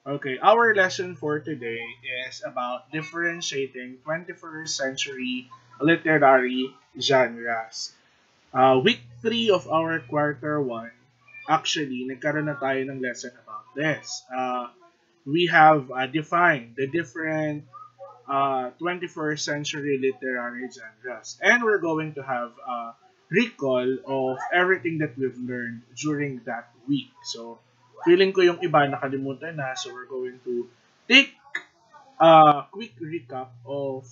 Okay, our lesson for today is about differentiating 21st century literary genres. Week 3 of our quarter 1, actually, nagkaroon na tayo ng lesson about this. We have defined the different 21st century literary genres. And we're going to have a recall of everything that we've learned during that week. So, feeling ko yung iba nakalimutan na. So, we're going to take a quick recap of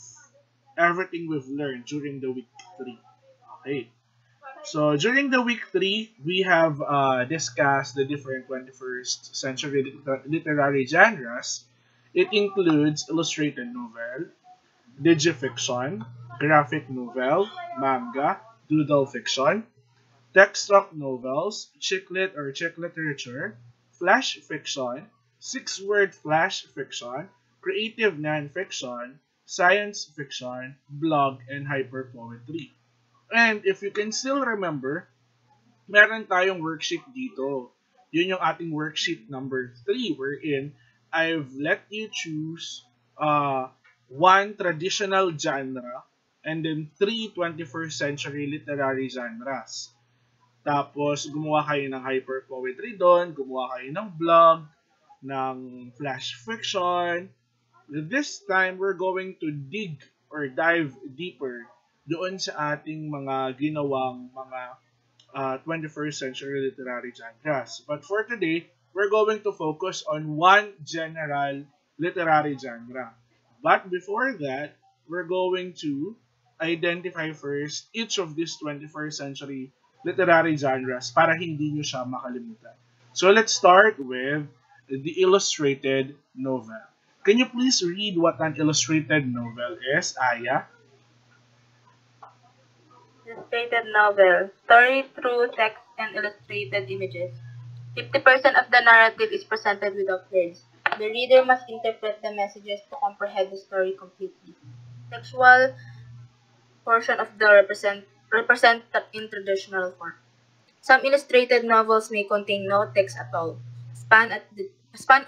everything we've learned during the week 3. Okay. So, during the week 3, we have discussed the different 21st century literary genres. It includes illustrated novel, digifiction, graphic novel, manga, doodle fiction, textbook novels, chicklit or chick literature, flash fiction, six-word flash fiction, creative non-fiction, science fiction, blog, and hyperpoetry. And if you can still remember, meron tayong worksheet dito. Yun yung ating worksheet number 3 wherein I've let you choose one traditional genre and then three 21st century literary genres. Tapos, gumawa kayo ng hyper poetry doon, gumawa kayo ng blog, ng flash fiction. This time, we're going to dig or dive deeper doon sa ating mga ginawang mga 21st century literary genres. But for today, we're going to focus on one general literary genre. But before that, we're going to identify first each of these 21st century literary genres para hindi nyo siya makalimutan. So let's start with the illustrated novel. Can you please read what an illustrated novel is, Aya? Illustrated novel, story through text and illustrated images. 50% of the narrative is presented without words. The reader must interpret the messages to comprehend the story completely. Textual portion of the represented in traditional form. Some illustrated novels may contain no text at all. Span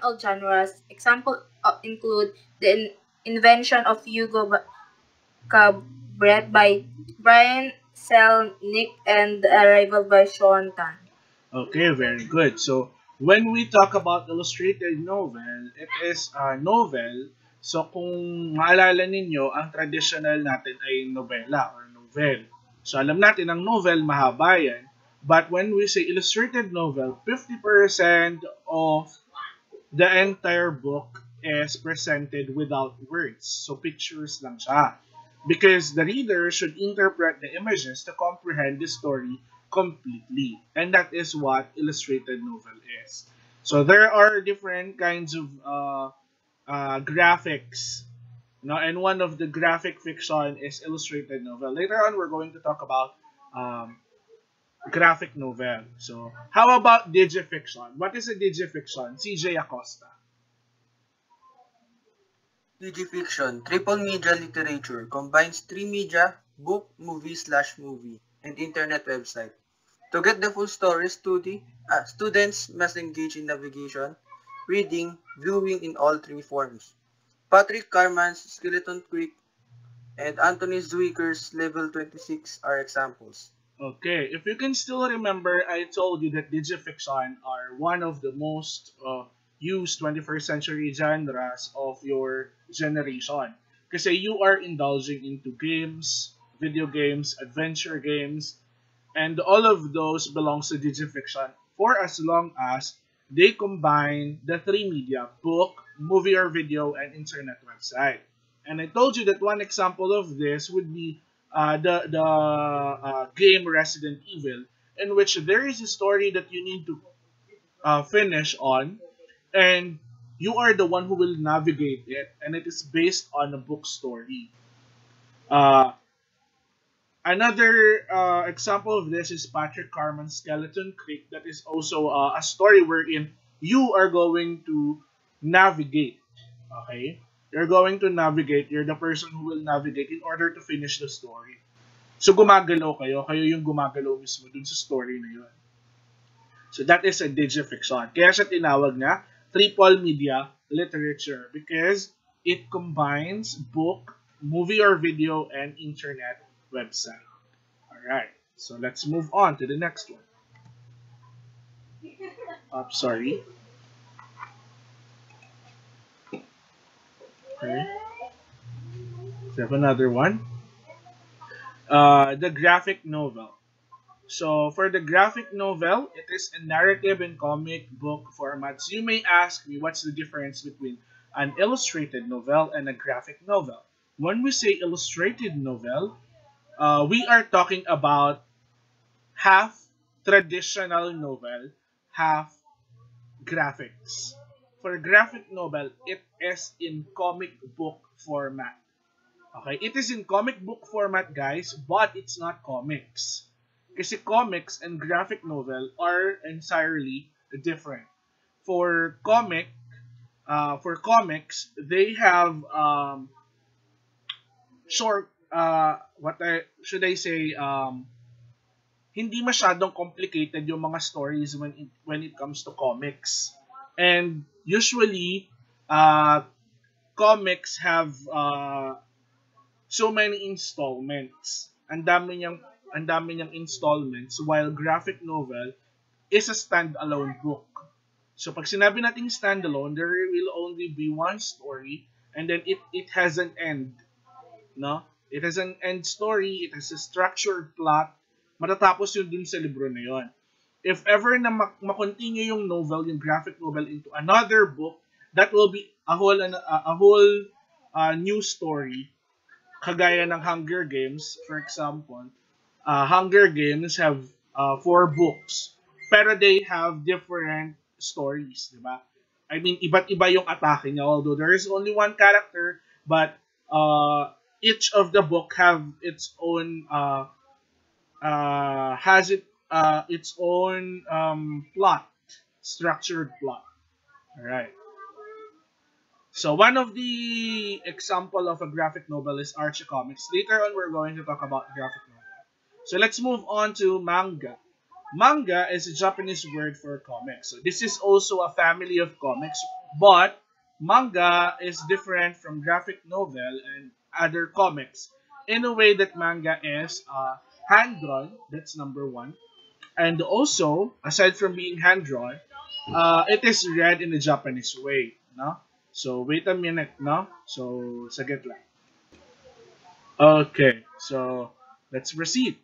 all genres. Examples include The Invention of Hugo Cabret by Brian Selnick and The Arrival by Sean Tan. Okay, very good. So, when we talk about illustrated novel, it is a novel. So, kung maalala ninyo, ang traditional natin ay novela or novel. So, alam natin ang novel, mahaba yan. But when we say illustrated novel, 50% of the entire book is presented without words. So, pictures lang siya. Because the reader should interpret the images to comprehend the story completely. And that is what illustrated novel is. So there are different kinds of graphics. No? And one of the graphic fiction is illustrated novel. Later on, we're going to talk about graphic novel. So how about digifiction? What is a digifiction? CJ Acosta. Digifiction, triple media literature, combines three media, book, movie/movie, and internet website. To get the full story, students must engage in navigation, reading, viewing in all three forms. Patrick Carman's Skeleton Creek and Anthony Zuiker's Level 26 are examples. Okay, if you can still remember, I told you that digifiction are one of the most used 21st century genres of your generation. Kasi you are indulging into games, video games, adventure games, and all of those belongs to digifiction for as long as they combine the three media, book, movie or video, and internet website. And I told you that one example of this would be the game Resident Evil, in which there is a story that you need to finish on, and you are the one who will navigate it, and it is based on a book story. Uh, Another example of this is Patrick Carman's Skeleton Creek, that is also a story wherein you are going to navigate. Okay? You're going to navigate. You're the person who will navigate in order to finish the story. So gumagalaw kayo. Kayo yung gumagalaw mismo dun sa story na yun. So that is a digifiction. Kaya siya tinawag na triple media literature because it combines book, movie or video, and internet website. Alright, so let's move on to the next one. Sorry. Okay, we have another one. The graphic novel. So for the graphic novel, it is a narrative in comic book formats. You may ask me what's the difference between an illustrated novel and a graphic novel. When we say illustrated novel, we are talking about half traditional novel, half graphics. For graphic novel, it is in comic book format. Okay, it is in comic book format, guys, but it's not comics. Kasi comics and graphic novel are entirely different. For comics, they have short, should I say, hindi masyadong complicated yung mga stories when it comes to comics. And usually, comics have so many installments. Ang dami niyang installments, while graphic novel is a standalone book. So pag sinabi nating standalone, there will only be one story and then it has an end. No? It has an end story, it has a structured plot, matatapos yun dun sa libro na yun. If ever na makontinue yung novel, yung graphic novel into another book, that will be a whole new story. Kagaya ng Hunger Games, for example. Hunger Games have 4 books, pero they have different stories, di ba? I mean, iba't iba yung atake niya, although there is only one character, but each of the book have its own its own plot, structured plot. All right. So one of the example of a graphic novel is Archie Comics. Later on, we're going to talk about graphic novel. So let's move on to manga. Manga is a Japanese word for comics. So this is also a family of comics, but manga is different from graphic novel and other comics in a way that manga is hand-drawn. That's number one. And also, aside from being hand-drawn, it is read in a Japanese way. No? So, wait a minute, no? So, saglit lang. Okay, so, let's proceed.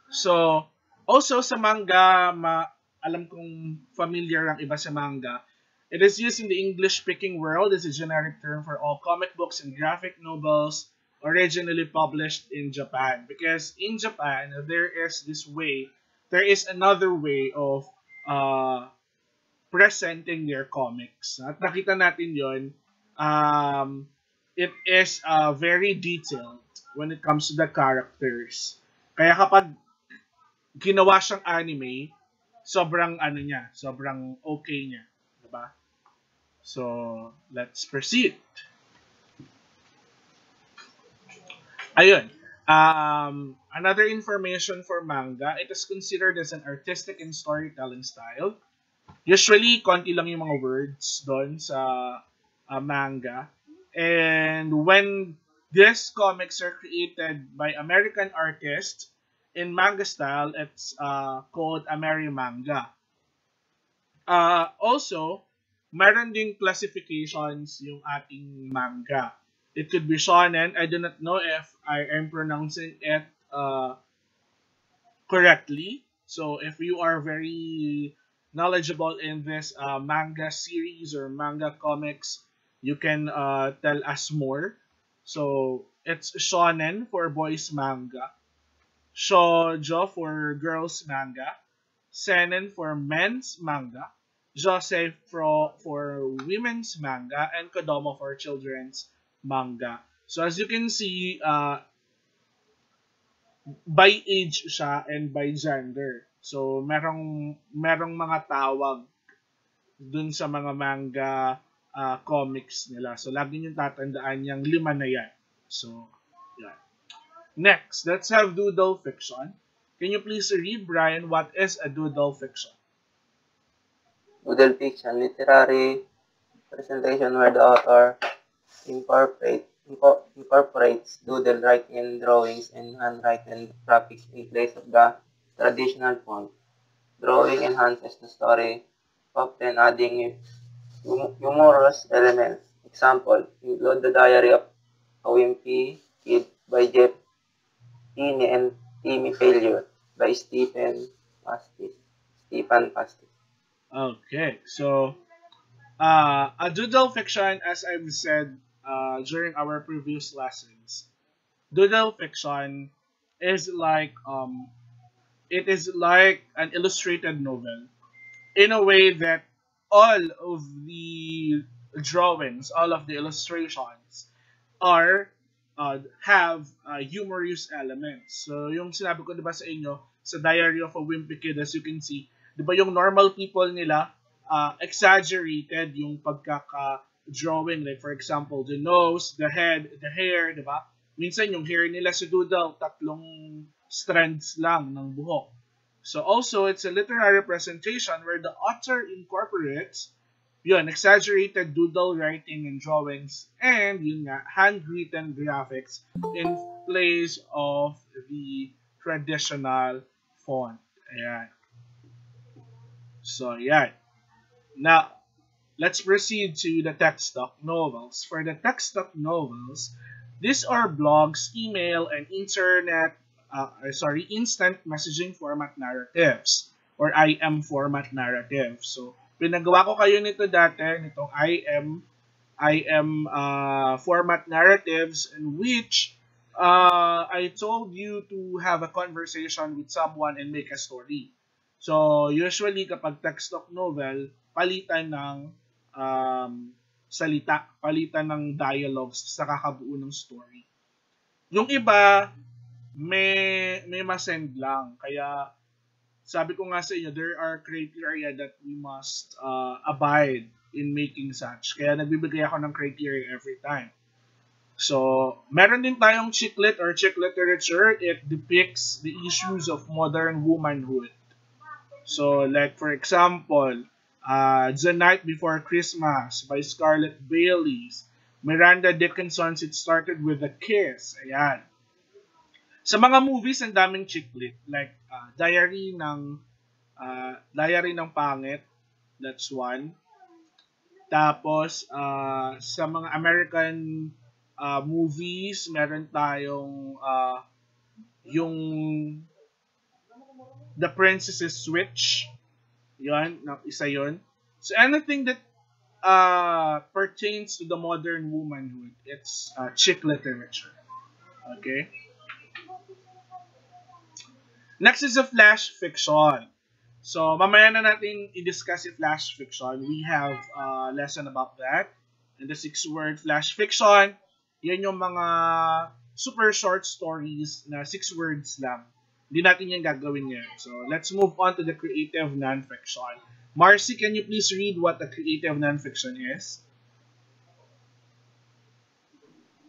So, also sa manga, alam kong familiar ang iba sa manga. It is used in the English-speaking world as a generic term for all comic books and graphic novels originally published in Japan. Because in Japan, there is another way of presenting their comics. At nakita natin yon, it is very detailed when it comes to the characters. Kaya kapag ginawa siyang anime, sobrang okay niya, diba? So, let's proceed. Ayun. Another information for manga, it is considered as an artistic and storytelling style. Usually, konti lang yung mga words doon sa manga. And when these comics are created by American artists in manga style, it's called Amerimanga. Also, meron ding classifications yung ating manga. It could be shonen. I do not know if I am pronouncing it correctly. So, if you are very knowledgeable in this manga series or manga comics, you can tell us more. So, it's shonen for boys manga, shoujo for girls manga, seinen for men's manga, josei for women's manga, and kodomo for children's manga. So, as you can see, by age siya and by gender. So, merong mga tawag dun sa mga manga comics nila. So, lagi nyo tatandaan yung 5 na yan. So, yan. Next, let's have doodle fiction. Can you please read, Brian, what is a doodle fiction? Doodle fiction, literary presentation where the author incorporates doodle writing and drawings and handwritten graphics in place of the traditional font. Drawing enhances the story, often adding humorous elements. Example, include the Diary of a Wimpy Kid by Jeff Teeny and Timmy Failure by Stephen Pastis. Okay, so a doodle fiction, as I've said during our previous lessons, doodle fiction is like it is like an illustrated novel in a way that all of the drawings, all of the illustrations are have humorous elements. So yung sinabi ko 'di ba sa inyo sa Diary of a Wimpy Kid, as you can see, 'di ba yung normal people nila exaggerated yung pagkaka-drawing, like for example, the nose, the head, the hair, 'di ba? Minsan yung hair nila sa doodle tatlong strands lang ng buhok. So also, it's a literary presentation where the author incorporates yun, exaggerated doodle writing and drawings and yun nga, handwritten graphics in place of the traditional font. Ayan. So, yan. Now, let's proceed to the text doc novels. For the text doc novels, these are blogs, email, and instant messaging format narratives or IM format narratives. So, pinagawa ko kayo nito dati, nitong IM format narratives in which I told you to have a conversation with someone and make a story. So, usually kapag text doc novel, palitan ng salita, palitan ng dialogues sa kakabuo ng story. Yung iba, may masend lang. Kaya, sabi ko nga sa inyo, there are criteria that we must abide in making such. Kaya nagbibigay ako ng criteria every time. So, meron din tayong chicklit or chick literature. It depicts the issues of modern womanhood. So, like for example, The Night Before Christmas by Scarlett Bailey. Miranda Dickinson's It Started with a Kiss. Ayan. Sa mga movies, ang daming chicklit. Like, Diary ng Pangit. That's one. Tapos, sa mga American movies, meron tayong yung The Princess's Switch. Yun, isa yun. So, anything that pertains to the modern womanhood, it's chick literature. Okay? Next is a flash fiction. So, mamaya na natin i-discuss yung flash fiction. We have a lesson about that. And the 6-word flash fiction, yan yung mga super short stories na 6 words lang. Hindi natin yan gagawin ngayon. So, let's move on to the creative nonfiction. Marcy, can you please read what the creative nonfiction is?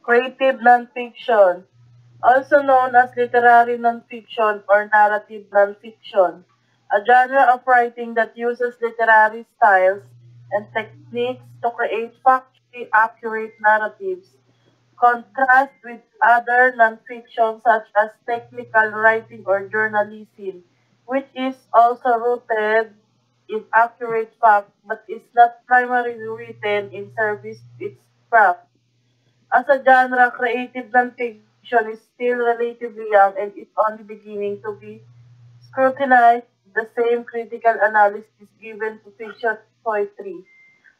Creative nonfiction, also known as literary nonfiction or narrative nonfiction, a genre of writing that uses literary styles and techniques to create factually accurate narratives. Contrast with other nonfiction such as technical writing or journalism, which is also rooted in accurate fact but is not primarily written in service to its craft. As a genre, creative nonfiction is still relatively young and is only beginning to be scrutinized. The same critical analysis is given to fiction poetry.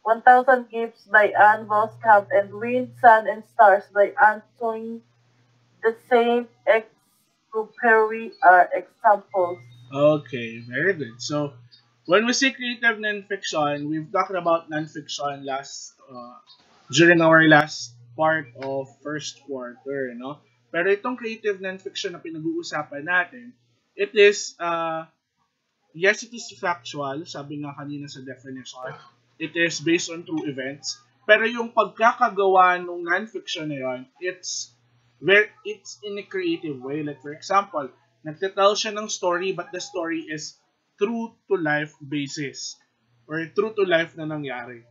1000 Gifts by Anne Voskamp and Wind, Sun, and Stars by Antoine de Saint-Exupéry are examples. Okay, very good. So, when we say creative nonfiction, we've talked about nonfiction during our last part of first quarter, no? Pero itong creative nonfiction na pinag-uusapan natin, it is, yes, it is factual, sabi nga kanina sa definition. It is based on true events. Pero yung pagkakagawa ng nonfiction na yun, it's in a creative way. Like for example, nagtitell siya ng story but the story is true to life basis. or true to life na nangyari.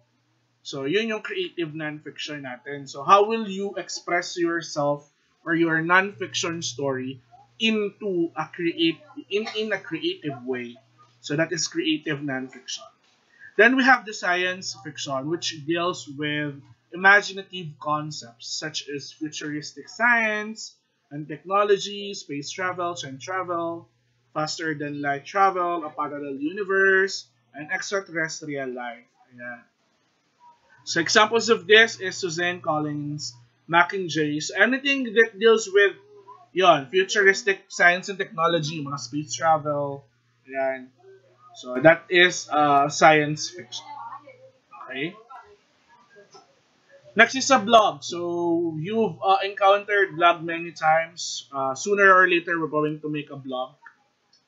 So, yun yung creative nonfiction natin. So, how will you express yourself or your nonfiction story into a in a creative way? So, that is creative nonfiction. Then we have the science fiction, which deals with imaginative concepts such as futuristic science and technology, space travel, time travel, faster than light travel, a parallel universe, and extraterrestrial life. Ayan. So examples of this is Suzanne Collins, Mockingjay. So anything that deals with futuristic science and technology, mga space travel, ayan. So that is science fiction. Okay? Next is a blog. So you've encountered blog many times. Sooner or later, we're going to make a blog.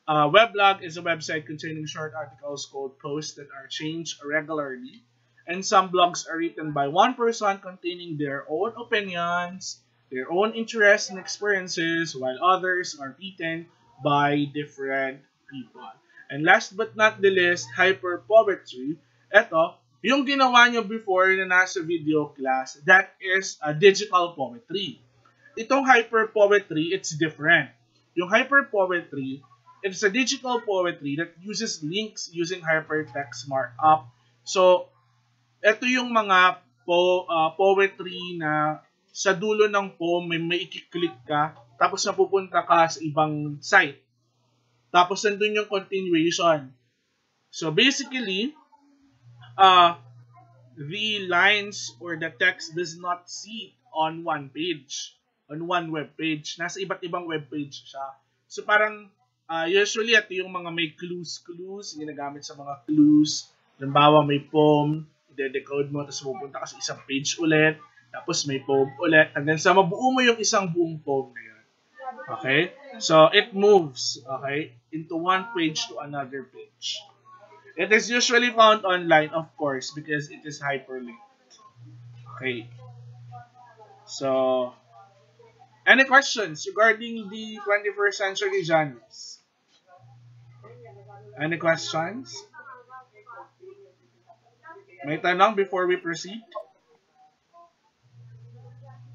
Weblog is a website containing short articles called posts that are changed regularly. And some blogs are written by one person containing their own opinions, their own interests and experiences, while others are written by different people. And last but not the least, hyperpoetry. Ito, yung ginawa nyo before na nasa video class, that is a digital poetry. Itong hyperpoetry, it's different. Yung hyperpoetry, it's a digital poetry that uses links using hypertext markup. So, ito yung mga poetry na sa dulo ng poem may i-click ka, tapos napupunta ka sa ibang site. Tapos nandun yung continuation. So basically, the lines or the text does not sit on one page, on one web page. Nasa iba't ibang web page siya. So parang, usually ito yung mga may clues, ginagamit sa mga clues. Halimbawa may poem, i-decode mo, tapos pupunta ka sa isang page ulit, tapos may poem ulit, and then sa mabuo mo yung isang buong poem na yun. Okay? So, it moves, okay, into one page to another page. It is usually found online, of course, because it is hyperlinked. Okay. So, any questions regarding the 21st century genres? Any questions? May tanong before we proceed?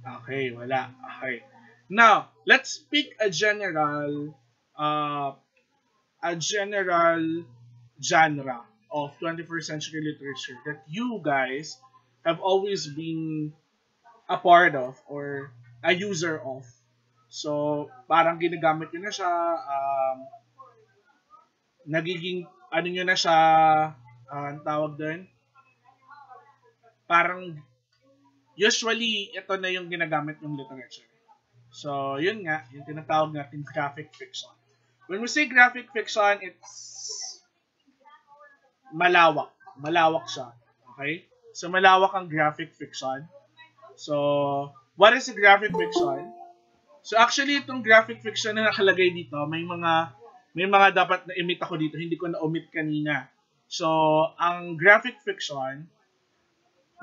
Okay, wala. Okay. Now, let's pick a general genre of 21st century literature that you guys have always been a part of or a user of. So, parang ginagamit nyo na siya, nagiging, ano nyo na siya, ang tawag doon? Parang, usually, ito na yung ginagamit ng literature. So, yun nga, yung tinatawag natin graphic fiction. When we say graphic fiction, it's malawak. Malawak siya. Okay? So, malawak ang graphic fiction. So, what is a graphic fiction? So, actually, itong graphic fiction na nakalagay dito, may mga dapat na omit ako dito. Hindi ko na-omit kanina. So, ang graphic fiction,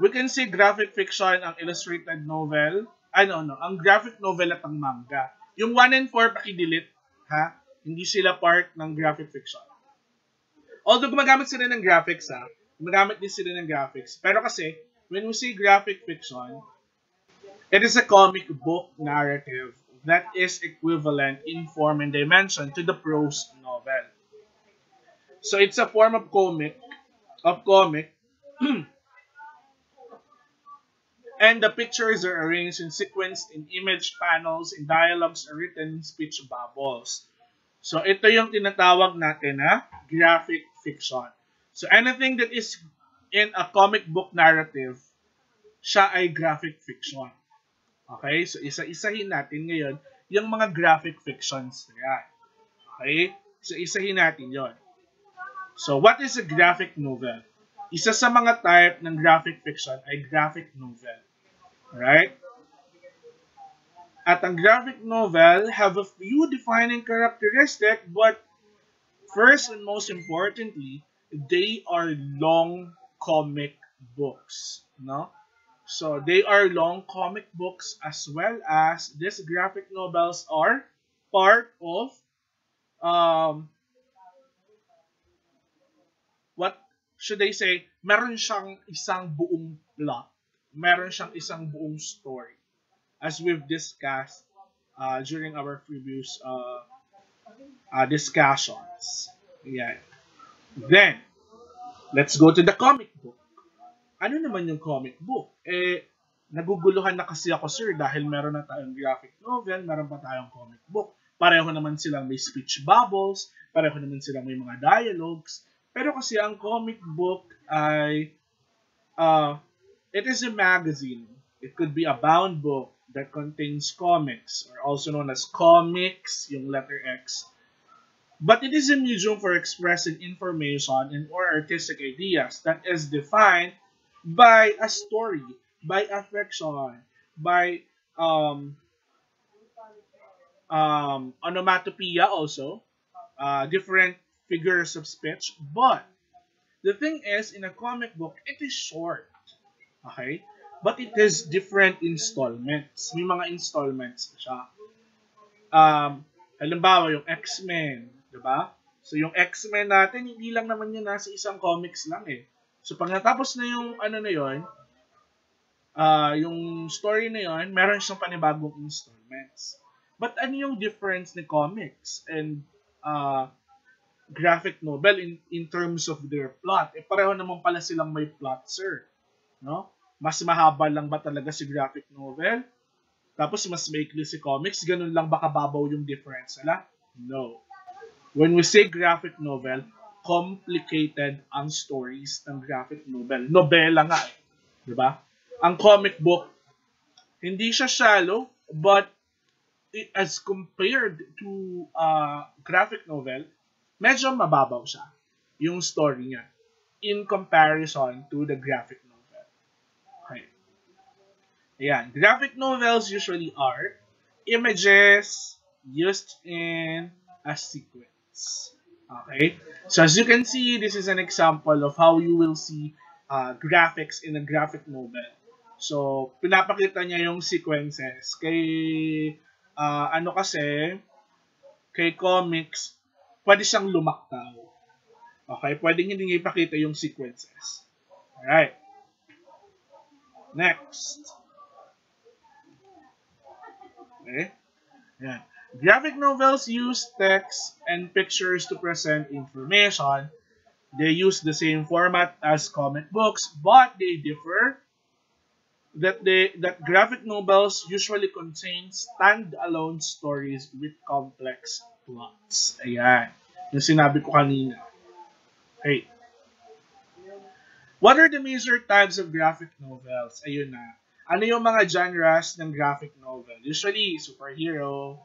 we can say graphic fiction ang illustrated novel. Ang graphic novel at ang manga. Yung 1 and 4, paki-delete, ha? Hindi sila part ng graphic fiction. Although gumagamit sila ng graphics, gumagamit din sila ng graphics. Pero kasi, when we say graphic fiction, it is a comic book narrative that is equivalent in form and dimension to the prose novel. So it's a form of comic, and the pictures are arranged and sequenced in image panels and dialogues are written in speech bubbles. So ito yung tinatawag natin na graphic fiction. So anything that is in a comic book narrative, siya ay graphic fiction. Okay? So isa-isahin natin ngayon yung mga graphic fictions na yan. Okay? So isahin natin yon. So what is a graphic novel? Isa sa mga type ng graphic fiction ay graphic novel. Alright? At ang graphic novel have a few defining characteristics, but first and most importantly, they are long comic books. No? So they are long comic books as well as these graphic novels are part of should I say, meron siyang isang buong plot. Meron siyang isang buong story. As we've discussed during our previous discussions. Yan. Then, let's go to the comic book. Ano naman yung comic book? Naguguluhan na kasi ako, sir, dahil meron na tayong graphic novel, meron pa tayong comic book. Pareho naman silang may speech bubbles, pareho naman silang may mga dialogues. Pero kasi ang comic book ay, it is a magazine. It could be a bound book that contains comics, or also known as comics, yung letter X. But it is a medium for expressing information and or artistic ideas that is defined by a story, by a fiction, by onomatopoeia also, different figures of speech. But the thing is, in a comic book, it is short. Okay? But it has different installments. May mga installments siya. Halimbawa, yung X-Men. Diba? So, yung X-Men natin, hindi lang naman yun nasa isang comics lang eh. So, pag natapos na yung ano na yun, yung story na yun, meron siyang panibagong installments. But ano yung difference ni comics and graphic novel in terms of their plot? Pareho naman pala silang may plot, sir. No? Mas mahaba lang ba talaga si graphic novel? Tapos mas maikli si comics? Ganun lang ba kababaw yung difference nila? No. When we say graphic novel, complicated ang stories ng graphic novel. Nobela nga eh. Diba? Ang comic book, hindi siya shallow, but as compared to graphic novel, medyo mababaw siya. Yung story niya. In comparison to the graphic novel. Okay. Ayan. Graphic novels usually are images used in a sequence. Okay? So as you can see, this is an example of how you will see graphics in a graphic novel. So, pinapakita niya yung sequences. Kay, kay comics, pwede siyang lumaktaw. Okay? Pwedeng hindi niya ipakita yung sequences. Alright. Next. Okay? Ayan. Graphic novels use text and pictures to present information. They use the same format as comic books, but they differ. That graphic novels usually contain stand-alone stories with complex plots. Ayan. Yung sinabi ko kanina. Okay. What are the major types of graphic novels? Ayun na. Ano yung mga genres ng graphic novel? Usually, superhero,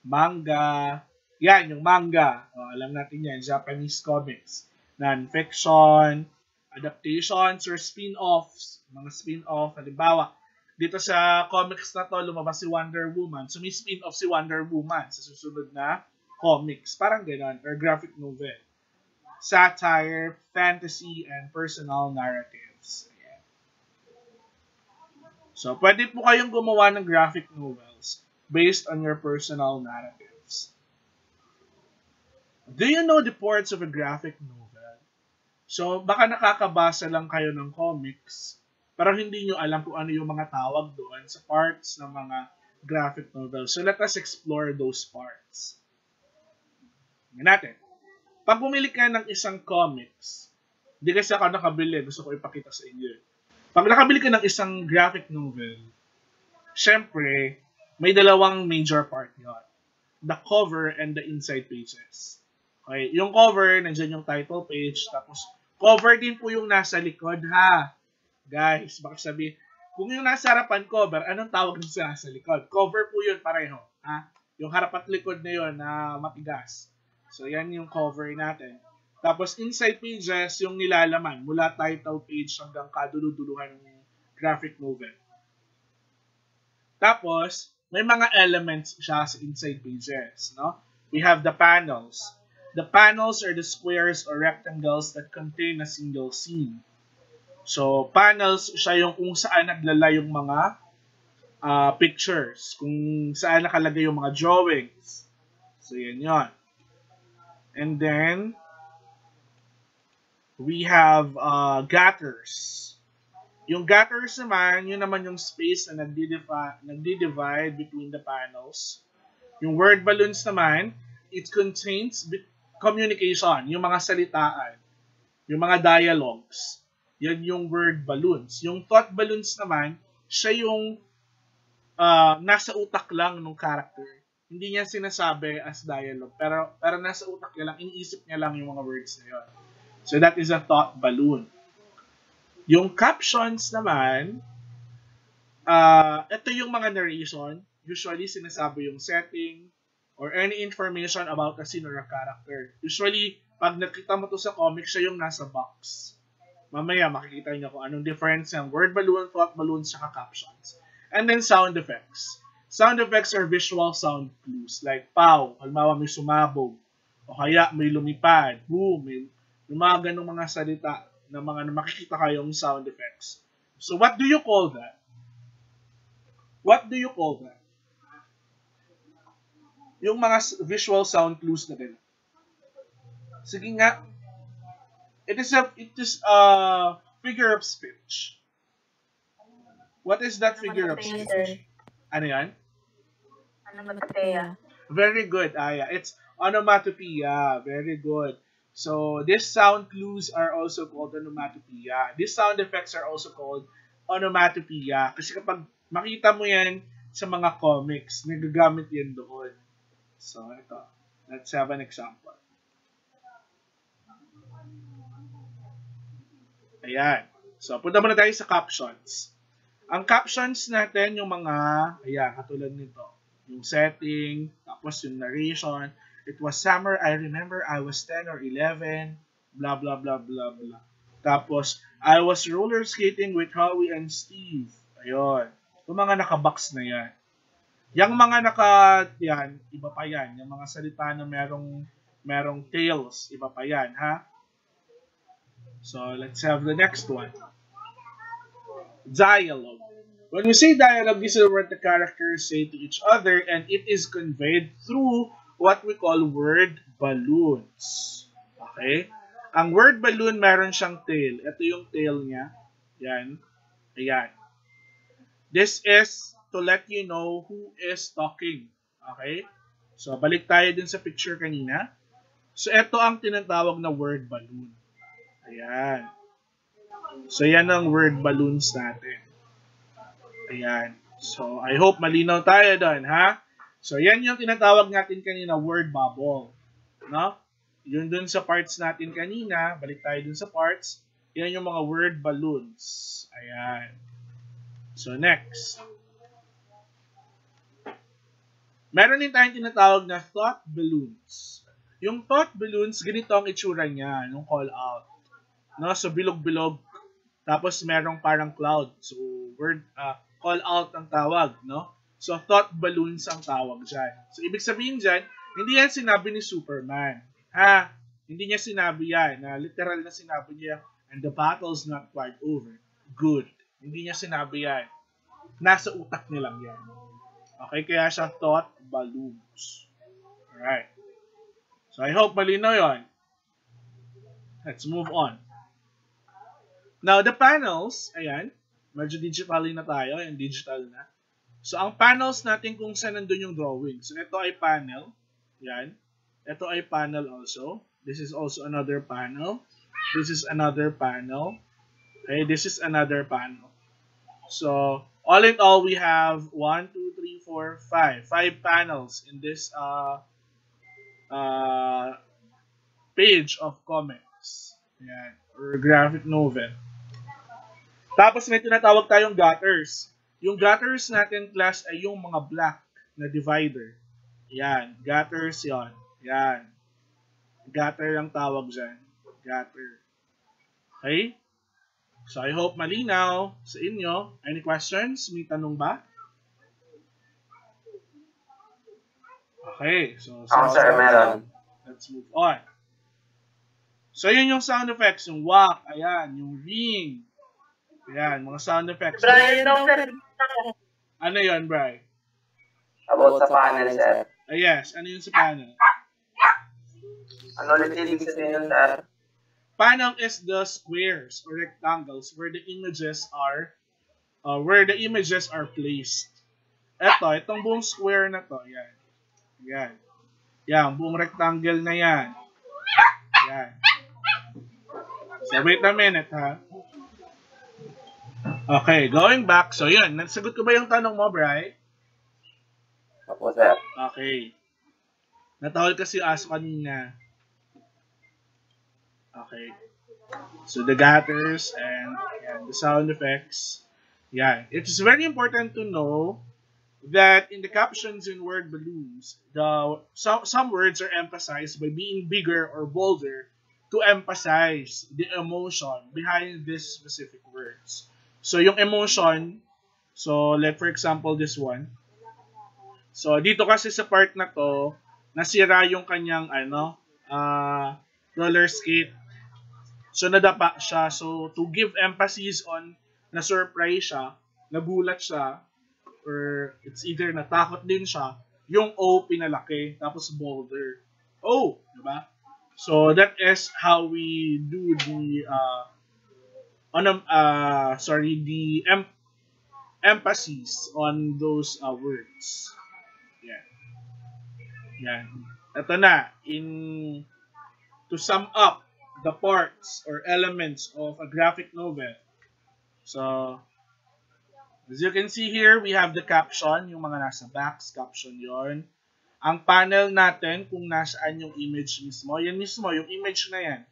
manga. Yan, yung manga. Alam natin yan, Japanese comics. Non-fiction, adaptations, or spin-offs. Mga spin-off, halimbawa, dito sa comics na to, lumabas si Wonder Woman. So, may spin-off si Wonder Woman sa susunod na comics. Parang gano'n, or graphic novel. Satire, fantasy, and personal narratives. Ayan. So, pwede po kayong gumawa ng graphic novels based on your personal narratives. Do you know the parts of a graphic novel? So, baka nakakabasa lang kayo ng comics, pero hindi nyo alam kung ano yung mga tawag doon sa parts ng mga graphic novels. So, let us explore those parts. Tingnan natin. Pag bumili ka ng isang comics, hindi kasi ako nakabili, gusto ko ipakita sa inyo. Pag nakabili ka ng isang graphic novel, syempre, may dalawang major part yun. The cover and the inside pages. Okay, yung cover, nandiyan yung title page, tapos cover din po yung nasa likod, ha? Guys, baka sabihin, kung yung nasa harapan cover, anong tawag din sa nasa likod? Cover po yun pareho, ha? Yung harap at likod na yun na matigas. So, yan yung cover natin. Tapos, inside pages, yung nilalaman, mula title page hanggang kaduluduluhan ng graphic novel. Tapos, may mga elements siya sa inside pages, no? We have the panels. The panels are the squares or rectangles that contain a single scene. So, panels siya yung kung saan naglalay yung mga pictures, kung saan nakalagay yung mga drawings. So, yan yun. And then, We have gutters. Yung gutters naman, yun naman yung space na nagdi-divide between the panels. Yung word balloons naman, it contains communication, yung mga salitaan, yung mga dialogues. Yan yung word balloons. Yung thought balloons naman, siya yung nasa utak lang ng character. Hindi niya sinasabi as dialogue, pero nasa utak niya lang, iniisip niya lang yung mga words na yun. So that is a thought balloon. Yung captions naman, ito yung mga narration. Usually, sinasabi yung setting or any information about a scene or a character. Usually, pag nakita mo to sa comic, siya yung nasa box. Mamaya, makikita niyo kung anong difference ng word balloon, thought balloon, saka captions. And then, sound effects. Sound effects are visual sound clues. Like, pow, halimbawa may sumabog. O kaya may lumipad. Boom, may mga ganong mga salita na mga makikita kayong sound effects. So, what do you call that? What do you call that? Yung mga visual sound clues na din. Sige nga. It is a figure of speech. What is that figure of speech? Ano yan? Onomatopoeia. Very good, Aya. It's onomatopoeia. Very good. So, these sound clues are also called onomatopoeia. These sound effects are also called onomatopoeia. Kasi kapag makita mo yan sa mga comics, nagagamit yan doon. So, ito. Let's have an example. Ayan. So, punta muna tayo sa captions. Ang captions natin, yung mga, ayan, katulad nito. Yung setting, tapos yung narration. It was summer, I remember I was 10 or 11, blah, blah, blah, blah, blah. Tapos, I was roller skating with Howie and Steve. Ayun. Yung mga nakabox na yan. Yung mga yan, iba pa yan. Yung mga salita na merong tails, iba pa yan, ha? So, let's have the next one. Dialogue. When we say dialogue, this is what the characters say to each other, and it is conveyed through what we call word balloons. Okay? Ang word balloon, meron siyang tail. Ito yung tail niya. Yan. Ayan. This is to let you know who is talking. Okay? So, balik tayo dun sa picture kanina. So, ito ang tinatawag na word balloon. Ayan. So, yan ang word balloons natin. Ayan. So, I hope malinaw tayo doon, ha? So, yan yung tinatawag natin kanina, word bubble. No? Yun dun sa parts natin kanina, balik tayo dun sa parts, yan yung mga word balloons. Ayan. So, next. Meron din tayong tinatawag na thought balloons. Yung thought balloons, ganito ang itsura niya, yung call out. No? So, bilog-bilog. Tapos, merong parang cloud. So, call out ang tawag, no? So, thought balloons ang tawag dyan. So, ibig sabihin dyan, hindi yan sinabi ni Superman. Ha? Hindi niya sinabi yan. Na literal na sinabi niya, and the battle's not quite over. Good. Hindi niya sinabi yan. Nasa utak niya lang yan. Okay? Kaya siya thought balloons. Alright. So, I hope malinaw yun. Let's move on. Now, the panels, ayan, medyo digitally na tayo, and digital na. So, ang panels natin kung saan nandun yung drawing. So, ito ay panel. Yan. Ito ay panel also. This is also another panel. This is another panel. Okay, this is another panel. So, all in all, we have 1, 2, 3, 4, 5. 5 panels in this page of comics. Yan. Or graphic novel. Tapos may tinatawag tayong gutters. Yung gutters natin, class, ay yung mga black na divider. Yan. Gutters yon. Yan. Gutter ang tawag dyan. Gutter. Okay? So, I hope malinaw sa inyo. Any questions? May tanong ba? Okay. So, Sir, meron. Let's move on. So, yun yung sound effects. Yung whack. Ayan. Yung ring. Ayan, mga sound effects. Brian, sir. Ano yun, Bri? About sa panel, sir. Yes, ano yun sa panel? Ano ulit ibig sabihin yun, sir? Panel is the squares or rectangles where the images are placed. Itong buong square na to, yan. Yan. Yan, buong rectangle na yan. Yan. So, wait a minute, ha? Okay, going back. So, yan. Nasagot ko ba yung tanong mo, Bri? Opo, sir. Okay. Natawal kasi yung aso kanina. Okay. So, the gutters and yan, the sound effects. Yan. It's very important to know that in the captions in word balloons, some words are emphasized by being bigger or bolder to emphasize the emotion behind these specific words. So, yung emotion, so, like for example, this one. So, dito kasi sa part na to, nasira yung kanyang, roller skate. So, nadapa siya. So, to give emphasis on na-surprise siya, nagulat siya, or it's either natakot din siya, yung O pinalaki, tapos bolder. O, diba? So, that is how we do the, emphasis on those words. Yeah. Yan. Ito na, to sum up the parts or elements of a graphic novel. So, as you can see here, we have the caption, yung mga nasa box, caption yon. Ang panel natin, kung nasaan yung image mismo, yan mismo, yung image na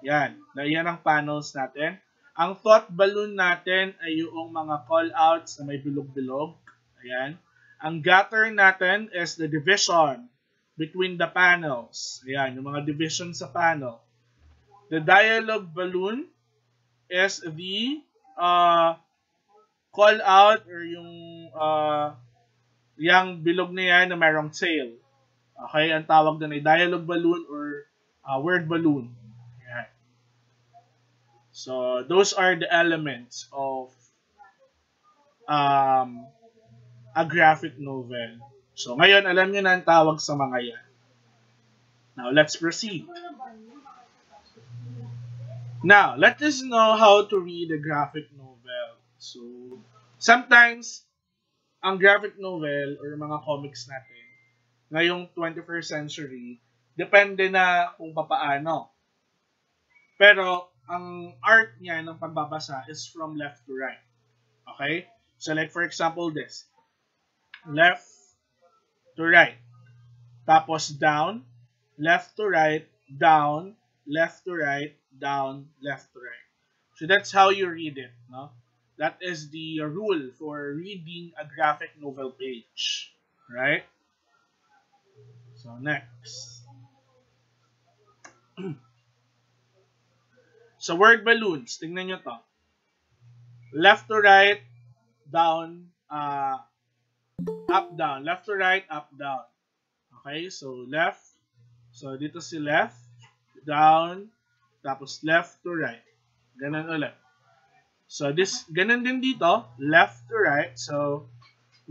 yan. Yan ang panels natin. Ang thought balloon natin ay yung mga call-outs na may bilog-bilog. Ayan. Ang gutter natin is the division between the panels. Ayan, yung mga division sa panel. The dialogue balloon is the call out or yung bilog na yan na mayroong tail. Okay, ang tawag doon ay dialogue balloon or word balloon. Ayan. So, those are the elements of a graphic novel. So, ngayon, alam nyo na ang tawag sa mga yan. Now, let's proceed. Now, let us know how to read a graphic novel. So, sometimes, ang graphic novel or mga comics natin, ngayong 21st century, depende na kung papaano. Pero, ang art niya ng pagbabasa is from left to right. Okay? So, like for example, this. Left to right. Tapos down, left to right, down, left to right, down, left to right. So that's how you read it, no? That is the rule for reading a graphic novel page, right? So next. So word balloons, tingnan nyo to. Left to right, down, up, down. Left to right, up, down. Okay, so left. So dito si left, down, tapos left to right. Ganun ulit. So ganun din dito, left to right. So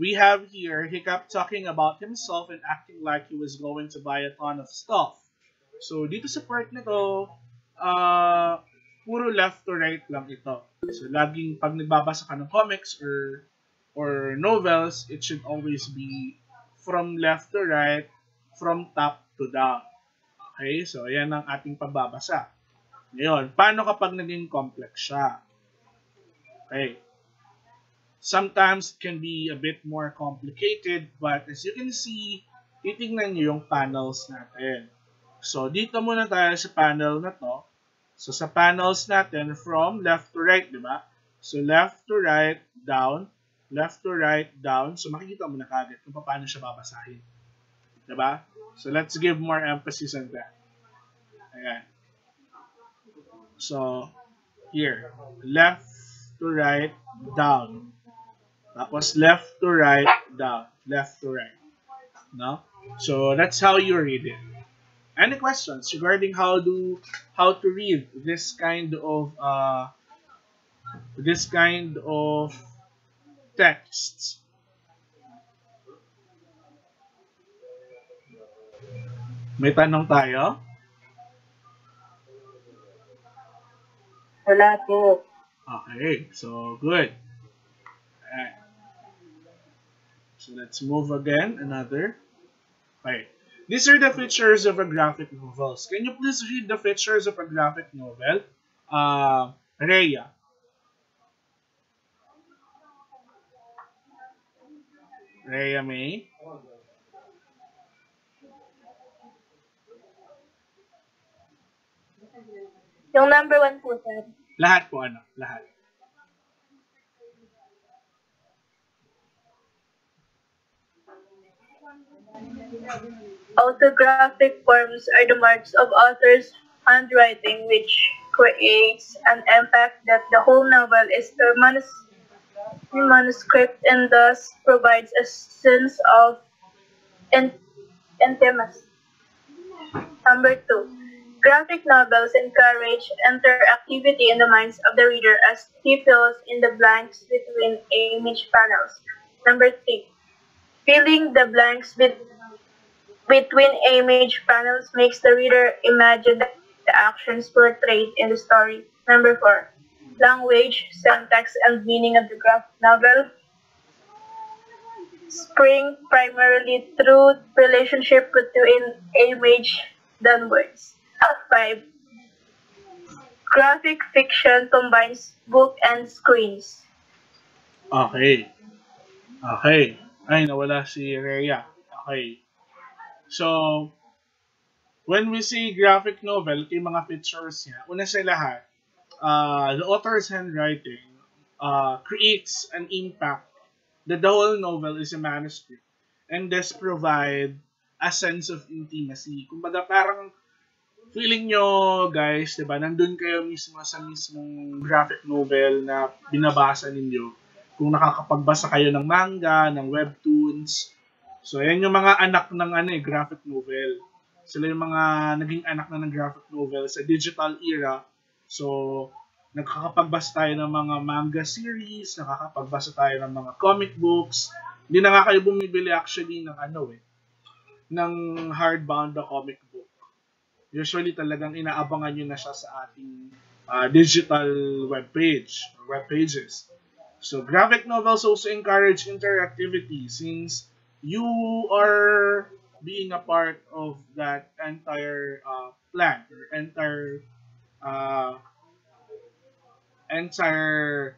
we have here, he kept talking about himself and acting like he was going to buy a ton of stuff. So dito sa part nito, puro left to right lang ito. So laging pag nagbabasa ka ng comics or novels, it should always be from left to right, from top to down. Okay, so ayan ang ating pagbabasa. Ngayon, paano kapag naging complex siya? Okay. Sometimes it can be a bit more complicated, but as you can see, titingnan nyo yung panels natin. So, dito muna tayo sa panel na to. So, sa panels natin, from left to right, di ba? So, left to right, down, left to right, down. So, makikita mo na kagad kung paano siya babasahin. Di ba? So, let's give more emphasis on that. Ayan. So, here, left to right, down. Tapos left to right, down. Left to right. No? So, that's how you read it. Any questions regarding how to read this kind of texts? May tanong tayo? Wala po. Okay, so good. Alright. So let's move again. Another. Okay. These are the features of a graphic novel. Can you please read the features of a graphic novel? Rhea. Rhea May. Yung number 1 po, sir. Lahat po ano? Lahat. Autographic forms are the marks of author's handwriting, which creates an impact that the whole novel is the manuscript and thus provides a sense of intimacy. Number 2. Graphic novels encourage interactivity in the minds of the reader as he fills in the blanks between image panels. Number 3. Filling the blanks between image panels makes the reader imagine the actions portrayed in the story. Number 4. Language, syntax, and meaning of the graphic novel spring primarily through relationship between image than words. 5. Graphic fiction combines book and screens. Okay. Okay. Ay, nawala si Rhea. Okay. So, when we see graphic novel, yung mga features niya, una sa lahat, the author's handwriting creates an impact that the whole novel is a manuscript and thus provide a sense of intimacy. Kumbaga parang feeling nyo guys, diba, nandun kayo mismo sa mismong graphic novel na binabasa ninyo. Kung nakakapagbasa kayo ng manga, ng webtoons. So, yan yung mga anak ng graphic novel. Sila yung mga naging anak na ng graphic novel sa digital era. So, nakakapagbasa tayo ng mga manga series, nakakapagbasa tayo ng mga comic books. Hindi na nga kayo bumibili actually ng ng hardbound na comic book. Usually talagang inaabangan nyo na siya sa ating digital web pages. So, graphic novels also encourage interactivity since you are being a part of that entire plan or entire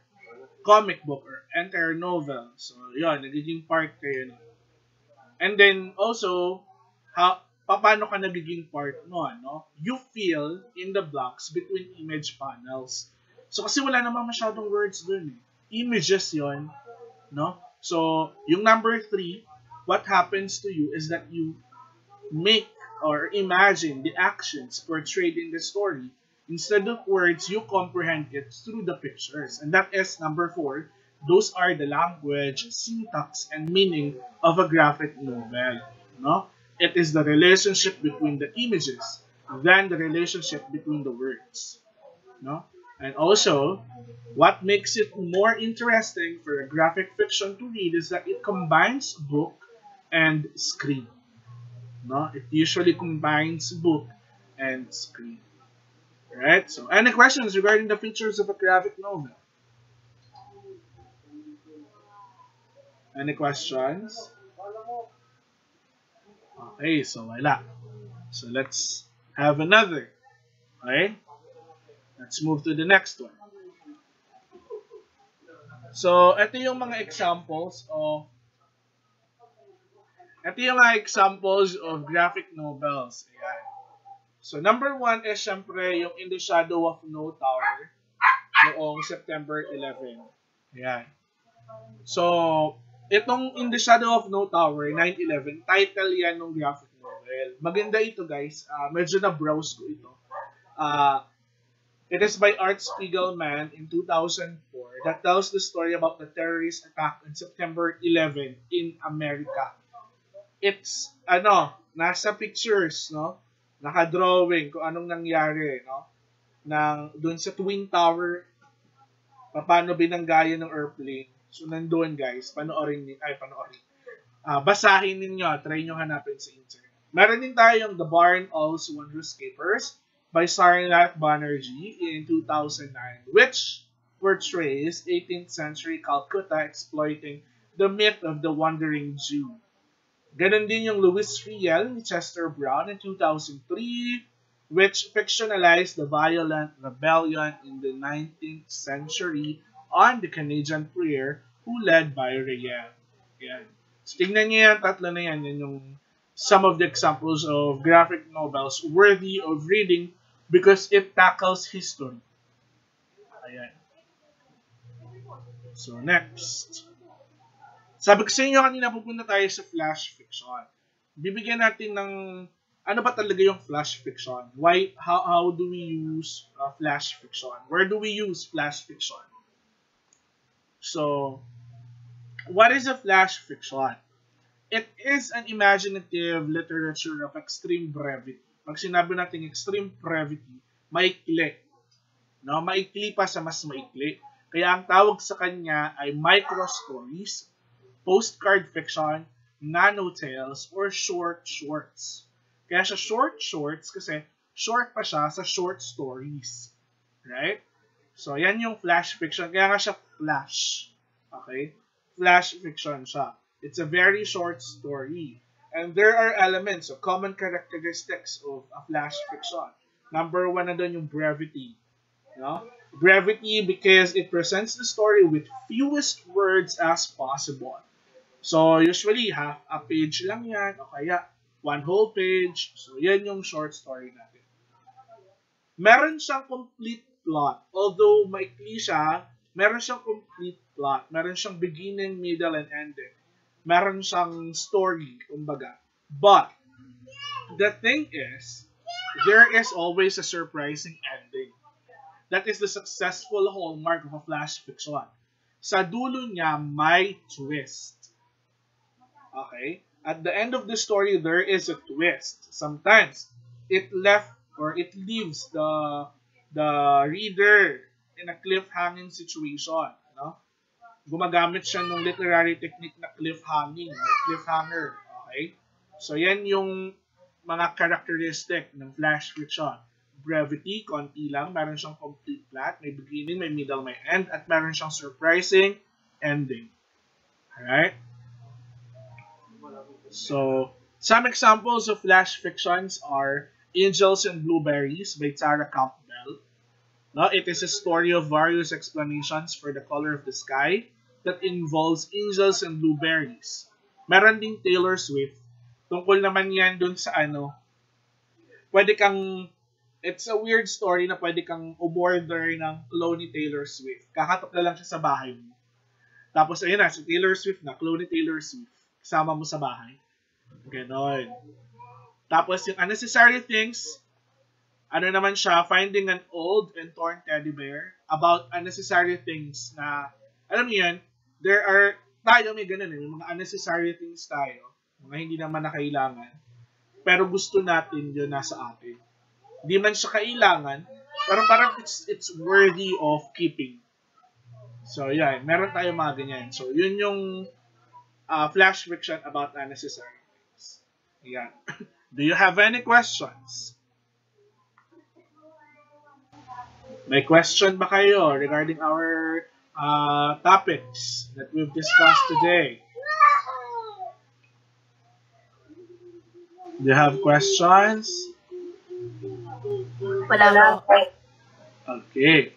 comic book or entire novel. So, yun, nagiging part kayo. And then, also, paano ka nagiging part nun, no? You fill in the blanks between image panels. So, kasi wala namang masyadong words dun eh. Images yon, no? So, yung number 3, what happens to you is that you make or imagine the actions portrayed in the story. Instead of words, you comprehend it through the pictures. And that is number 4. Those are the language, syntax, and meaning of a graphic novel, no? It is the relationship between the images than the relationship between the words, no? And also, what makes it more interesting for a graphic fiction to read is that it combines book and screen. No? It usually combines book and screen. Right? So, any questions regarding the features of a graphic novel? Any questions? Okay, so wala. So, let's have another. Okay? Let's move to the next one. So, ito yung mga examples of graphic novels. Ayan. So, number 1 is syempre yung In the Shadow of No Tower noong September 11. Ayan. So, itong In the Shadow of No Tower, 9/11, title yan ng graphic novel. Maganda ito guys. Medyo na-browse ko ito. It is by Art Spiegelman in 2004 that tells the story about the terrorist attack on September 11 in America. It's, nasa pictures, no? Naka-drawing kung anong nangyari, no? Doon sa Twin Tower, paano binanggaya ng airplane. So, nandun guys, panoorin. Basahin ninyo, try nyo hanapin sa internet. Meron din tayong The Barn Owl's Wondrous Capers, by Sarnath Banerjee in 2009, which portrays 18th century Calcutta exploiting the myth of the Wandering Jew. Ganon din yung Louis Riel ni Chester Brown in 2003, which fictionalized the violent rebellion in the 19th century on the Canadian Prayer who led by Riel. Yan. So, tingnan niyo yan, tatlo na yan. Yan yung some of the examples of graphic novels worthy of reading because it tackles history. Ayan. So, next. Sabi ko sa inyo kanina, pupunta tayo sa flash fiction. Bibigyan natin ng ano ba talaga yung flash fiction? How do we use flash fiction? Where do we use flash fiction? So, what is a flash fiction? It is an imaginative literature of extreme brevity. Pag sinabi natin extreme brevity, maikli. No? Maikli pa sa mas maikli. Kaya ang tawag sa kanya ay micro-stories, postcard fiction, nano-tales, or short shorts. Kaya siya short shorts kasi short pa siya sa short stories. Right? So, yan yung flash fiction. Kaya nga siya flash. Okay? Flash fiction siya. It's a very short story. And there are elements of common characteristics of a flash fiction. Number one na doon yung brevity. No? Brevity because it presents the story with fewest words as possible. So, usually, half a page lang yan, o kaya one whole page. So, yan yung short story natin. Meron siyang complete plot. Although maikli siya, meron siyang complete plot. Meron siyang beginning, middle, and ending. Meron siyang story, kumbaga. But, the thing is, there is always a surprising ending. That is the successful hallmark of a flash fiction. Sa dulo niya, may twist. Okay? At the end of the story, there is a twist. Sometimes, it leaves the reader in a cliffhanging situation. No? Gumagamit siya ng literary technique na cliffhanging or cliffhanger. Okay? So, yan yung mga characteristic ng flash fiction. Brevity, konti lang. Meron siyang complete plot. May beginning, may middle, may end. At meron siyang surprising ending. Alright? So, some examples of flash fictions are Angels and Blueberries by Tara Campbell. No, it is a story of various explanations for the color of the sky that involves angels and blueberries. Meron ding Taylor Swift. Tungkol naman yan dun sa it's a weird story na pwede kang umorder ng clone ni Taylor Swift. Kakatok na lang siya sa bahay mo. Tapos, ayun na, si Taylor Swift na, clone ni Taylor Swift. Kasama mo sa bahay. Ganon. Tapos, yung Unnecessary Things, naman siya, finding an old and torn teddy bear about unnecessary things na, alam niyo yan, tayo may ganun may mga unnecessary things tayo, mga hindi naman na kailangan, pero gusto natin yun nasa atin. Hindi man siya kailangan, pero parang it's worthy of keeping. So, yeah, meron tayo mga ganyan. So, yun yung flash fiction about unnecessary things. Yeah. Do you have any questions? May question ba kayo regarding our topics that we've discussed today? Do you have questions? Wala. Okay.